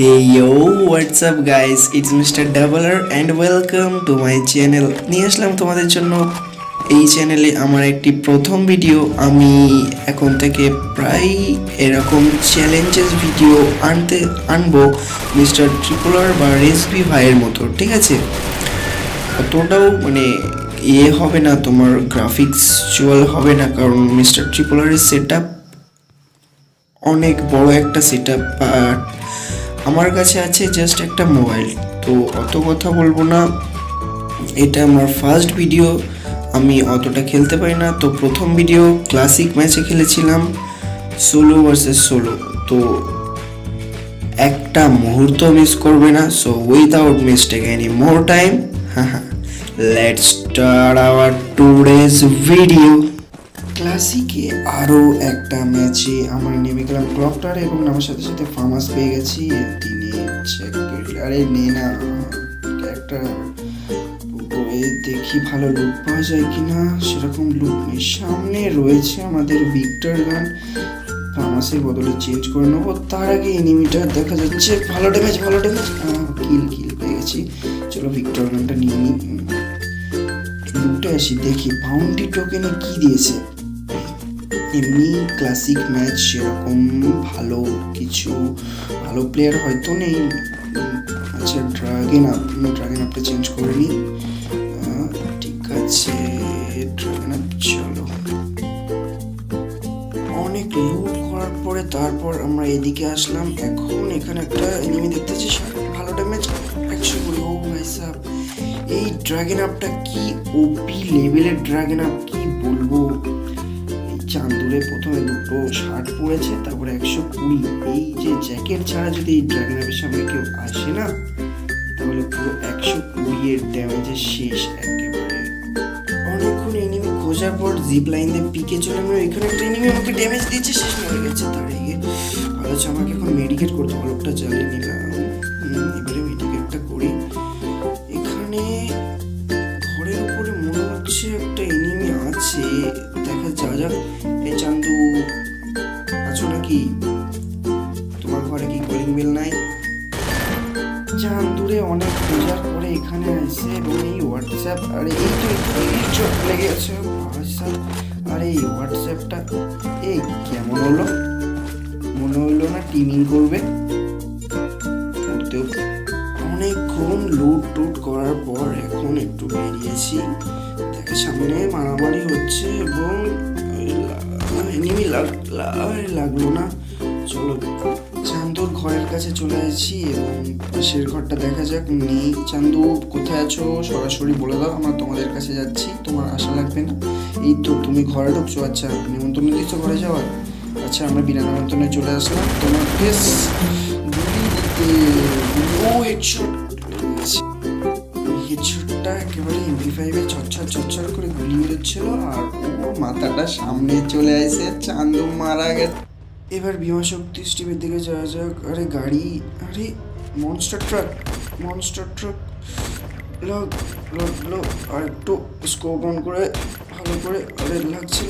Hey yo, what's up guys? It's Mr. Doubler and welcome to my channel. নিয়ে আসলাম তোমাদের জন্য এই চ্যানেলে আমার একটি প্রথম ভিডিও। আমি এখন থেকে প্রায় এরকম চ্যালেঞ্জেস ভিডিও আনবো মিস্টার ট্রিপলার বা রেসবি ভাইয়ের মতো, ঠিক আছে? অতটাও হবে না, তোমার গ্রাফিক্সুয়াল হবে না, কারণ মিস্টার ট্রিপলারের সেট অনেক বড় একটা সেট আপ। আমার কাছে আছে জাস্ট একটা মোবাইল, তো অত কথা বলবো না। এটা আমার ফার্স্ট ভিডিও, আমি অতটা খেলতে পারি না। তো প্রথম ভিডিও ক্লাসিক ম্যাচে খেলেছিলাম সোলো ভার্সেস সোলো, তো একটা মুহূর্ত মিস করবে না। So without mistake any more time, let's start our today's video. ক্লাসিকে আরও একটা ম্যাচে আমরা নেমে গেলাম ক্লকটার এবং আমার সাথে সাথে ফার্মাস পেয়ে গেছি। তিনি আরে নে না একটা দেখি ভালো লুট পাওয়া যায় কিনা। সেরকম লুট নেই। সামনে রয়েছে আমাদের ভিক্টর গান, ফার্মাসের বদলে চেঞ্জ করে নেবো। তার আগে এনিমিটার দেখা যাচ্ছে, ভালো ড্যামেজ কিল পেয়ে গেছি। চলো ভিক্টর গানটা নিয়ে নিই, লুটে আসি, দেখি বাউন্ডি টোকেনে কি দিয়েছে। এমনি ক্লাসিক ম্যাচ সেরকম ভালো প্লেয়ার হয়তো নেই। আচ্ছা ড্রাগন আপটা চেঞ্জ করে নিই, ঠিক আছে ড্রাগন আপ। চলো অনেক লুট করার পরে তারপর আমরা এদিকে আসলাম। এখন এখানে একটা এনিমি দেখতেছি, ভালো ড্যামেজ 100 করে। ও ভাই সাহেব, এই ড্রাগন আপটা কি ওপি লেভেলের ড্রাগন আপ, কি বলবো। চান্দুরে প্রথমে দুটো শার্ট পড়েছে, তারপরে 120। এই যে জ্যাকেট ছাড়া যদি এই ড্রাগন আপের সামনে কেউ আসে না, তাহলে পুরো 120 এর ড্যামেজে শেষ একেবারে। অনেকক্ষণ এনিমি খোঁজার পর জিপ লাইন দিয়ে পিকে চলে গেল। এখানে একটা এনিমি আমাকে ড্যামেজ দিয়েছে, শেষ মরে গেছে। তার আগে ভালো হচ্ছে, আমাকে এখন মেডিকেট করতে হবে। লোকটা জ্বালিয়ে নিলাম, এবারে মেডিকেটটা করি। এখানে ঘরের উপরে মনে হচ্ছে একটা এনিমি আছে, দেখা যাক। এই চান্দু আছো নাকি? তোমার ঘরে কি কলিং বেল নাই? চান্দুরে অনেক খোঁজার পরে এখানে আসে এবং এই হোয়াটসঅ্যাপ, আরে এই তো লেগে আছে। আরে এই হোয়াটসঅ্যাপটা এই কেমন হলো, মনে হইলো না টিমিং করবে। অনেকক্ষণ লুট করার পর এখন একটু বেরিয়েছি। দেখে সামনে মারামারি হচ্ছে এবং এনিমি লাগলো না। চলো চান্দুর ঘরের কাছে চলে আসছি এবং পাশের ঘরটা দেখা যাক। নেই। চান্দু কোথায় আছো সরাসরি বলে দাও, আমরা তোমাদের কাছে যাচ্ছি, তোমার আশা লাগবে না। এই তো তুমি ঘরে ঢুকছো, আচ্ছা নিমন্ত্রণ দিচ্ছ ঘরে যাওয়ার। আচ্ছা আমরা বিনা নিমন্ত্রণে চলে আসলাম তোমার ফেস হেডশটটা একেবারে MP5-এ ছচ্ছর করে গুলি বেরোচ্ছিল আর ও মাথাটা সামনে চলে আসে। চান্দু মারা গেছে। এবার বিমা শক্তি স্টিমের দিকে যাওয়া যাক। আরে গাড়ি, আরে মনস্টার ট্রাক লাগলো। আর একটু স্কোপ অন করে ভালো করে। আরে লাগছে।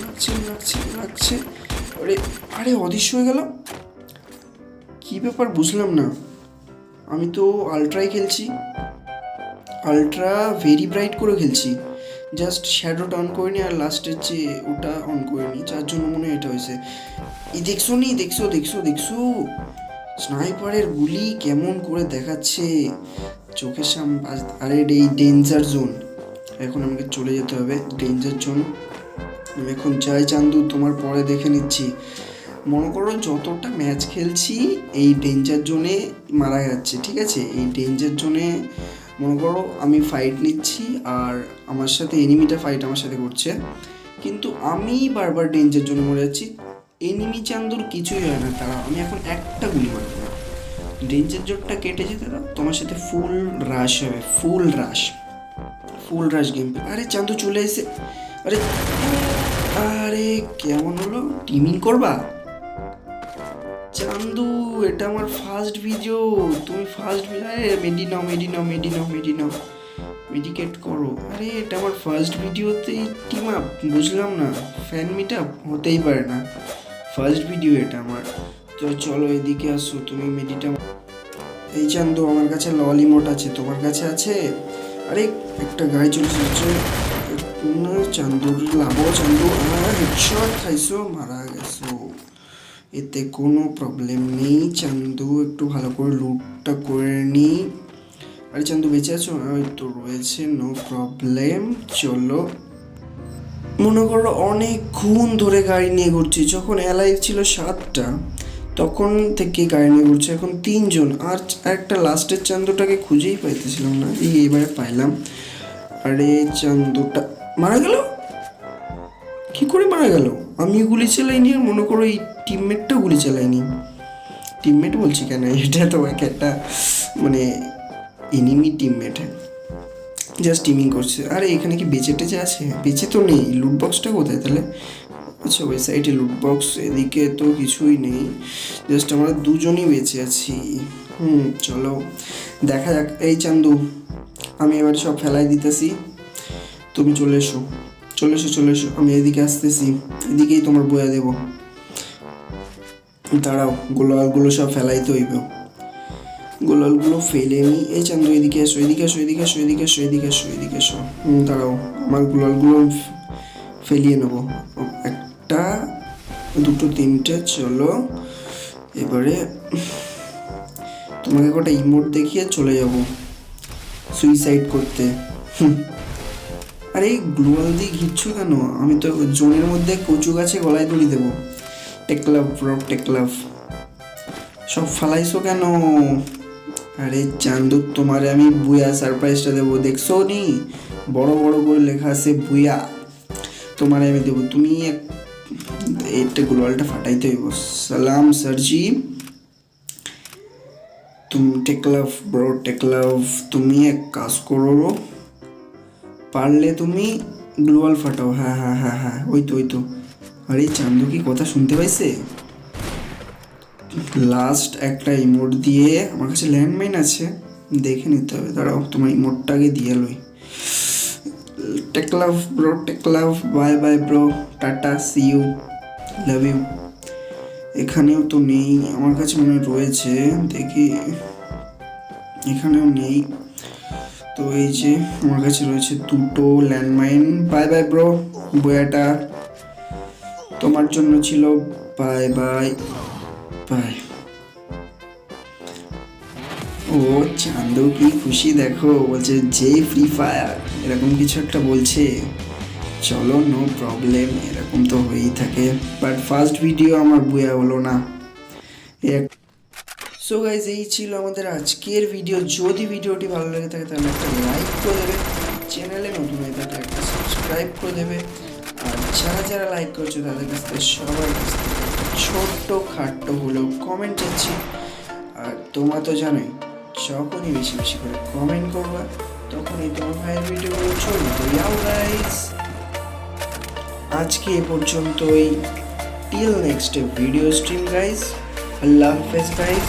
আরে অদৃশ্য হয়ে গেল, কি ব্যাপার বুঝলাম না। আমি তো আলট্রাই খেলছি, আলট্রা ভেরি ব্রাইট করে খেলছি, জাস্ট শ্যাডোটা অন করিনি আর লাস্টের যে ওটা অন করিনি, যার জন্য মনে হয় এটা হয়েছে। এই দেখছো স্নাইপারের গুলি কেমন করে দেখাচ্ছে চোখের সামনে। আরে এই ডেঞ্জার জোন, এখন আমাকে চলে যেতে হবে ডেঞ্জার জোন। আমি এখন যাই চান্দু, তোমার পরে দেখে নিচ্ছি। মনে করো যতটা ম্যাচ খেলছি এই ডেঞ্জার জোনে মারা যাচ্ছে, ঠিক আছে? এই ডেঞ্জার জোনে মনে করো আমি ফাইট নিচ্ছি আর আমার সাথে এনিমিটা ফাইট আমার সাথে করছে, কিন্তু আমি বারবার ডেঞ্জার জোনে মরে যাচ্ছি। এনিমি চান্দুর কিছুই হয় না, তারা আমি এখন একটা গুলি মারব না। ডেঞ্জার জোনটা কেটে যেতে দাও, তোমার সাথে ফুল রাশ হবে, ফুল রাশ গেম। আরে চান্দু চলে এসে, আরে কেমন হলো, টিমিং করবা? চান্দু এটা আমার ফার্স্ট ভিডিও, তুমি ফার্স্ট ভিডিও। আরে মেডি নাও, মেডিকেট করো। আরে এটা আমার ফার্স্ট ভিডিওতেই টিম আপ, বুঝলাম না। ফ্যান মিট আপ হতেই পারে না, ফার্স্ট ভিডিও এটা আমার। তো চলো এদিকে আসো, তুমি মেডিটা এই চান্দু, আমার কাছে ললিমোট আছে, তোমার কাছে আছে? আরে একটা গাড়ি চলে এসেছে। চান্দুর লাভো, চান্দু হেডশট খাইছো, মারা গেছো। এতে কোনো প্রবলেম নেই চান্দু, একটু ভালো করে লুটটা করে নি। আরে চান্দু বেঁচে আছো? ওই তো রয়েছে, নো প্রবলেম। চলো, মনে করো অনেকক্ষণ ধরে গাড়ি নিয়ে ঘুরছি। যখন অ্যালাইভ ছিল 7টা, তখন থেকে গাড়ি নিয়ে ঘুরছে। এখন 3জন, আর একটা লাস্টের চান্দুটাকে খুঁজেই পাইতেছিলাম না। এবারে পাইলাম। আরে চান্দুটা মারা গেল, কি করে মারা গেল? আমি গুলি চালাইনি, আর মনে করো এই টিমমেটটাও গুলি চালাইনি। টিমমেট বলছি কেন, এটা তো একটা মানে এনিমি টিমমেট, জাস্ট টিমিং করছে। আরে এখানে কি বেঁচে টেচে আছে? বেঁচে তো নেই। লুট বক্সটা কোথায় তাহলে? আচ্ছা, ওই সাইডে লুট বক্স, এদিকে তো কিছুই নেই, জাস্ট আমরা দুজনই বেঁচে আছি। চলো দেখা যাক। এই চান্দু, আমি এবার সব ফেলাই দিতেছি, তুমি চলে এসো, চলে এসো, চলে এসো। আমি এদিকে আসতেছি, এদিকেই তোমার বয়া দেব। দাঁড়াও, গোলালগুলো সব ফেলাইতে হইব। গোলালগুলো ফেলে নি। এই চান্দু এদিকে এসো, এদিকে এসো, এদিকে এসো, এদিকে এসো, এদিকে এসো, এদিকে এসো। দাঁড়াও, আমার গোলালগুলো ফেলিয়ে নেবো। একটা, দুটো, তিনটে। চলো এবারে তোমাকে কটা ইমোট দেখিয়ে চলে যাব সুইসাইড করতে। আরে গ্লোয়াল দিয়ে ঘিরছো কেন? আমি তো জোনের মধ্যে কচু গাছে গলায় দড়ি দেবো। টেকলাভ ব্রো, টেকলাভ। সব ফালাইছো কেন? আরে চান্দু, তোমারে আমি বুয়া সারপ্রাইজটা দেবো, দেখছো নি? বড় বড় করে লেখা আছে বুয়া, তোমারে আমি দেবো। তুমি একটা গ্লোয়ালটা ফাটাইতে হইব। সালাম স্যারজি। তুমি টেকলাভ ব্রো, টেকলাভ। তুমি এক কাজ করো, পারলে তুমি গ্লোয়াল ফাটাও। হ্যাঁ হ্যাঁ হ্যাঁ হ্যাঁ, ওই তো ওই তো। আরে চান্দু কি কথা শুনতে পাইছে? লাস্ট একটা ইমোট দিয়ে, আমার কাছে ল্যান্ডমাইন আছে, দেখে নিতে হবে। দাঁড়াও, তোমার ইমোটটাকে দিয়ে লই। Take love bro, take love. Bye bye bro, tata, see you, love you. এখানেও তো নেই, আমার কাছে মনে রয়েছে, দেখি। এখানেও নেই তো। এই যে আমার কাছে রয়েছে দুটো ল্যান্ডমাইন। বাই বাই ব্রো, বয়াটা তোমার জন্য ছিল। Bye bye bye. ও চান্দু কি খুশি দেখো, বলছে যে ফ্রি ফায়ার, এরকম কিছু একটা বলছে। চলো, নো প্রবলেম, এরকম তো হয়েই থাকে। বাট ফার্স্ট ভিডিও আমার বুয়া হলো না। সো গাইজ, এই ছিল আমাদের আজকের ভিডিও। যদি ভিডিওটি ভালো লেগে থাকে তাহলে একটা লাইক করে দেবে, চ্যানেলে নতুন হয়ে থাকলে একটা সাবস্ক্রাইব করে দেবে। আর যারা যারা লাইক করছো তাদের কাছ থেকে, সবার কাছ থেকে একটা ছোট্ট খাট্ট হলেও কমেন্ট চাচ্ছি। আর তোমরা তো জানোই, যখনই বেশি বেশি করে কমেন্ট করবা, তখনই তোমার ভাইয়ের ভিডিওগুলো চলবে। তো ইয়াও গাইজ, আজকে এ পর্যন্তই। Till next video stream guys. আল্লাহ হাফেজ গাইজ।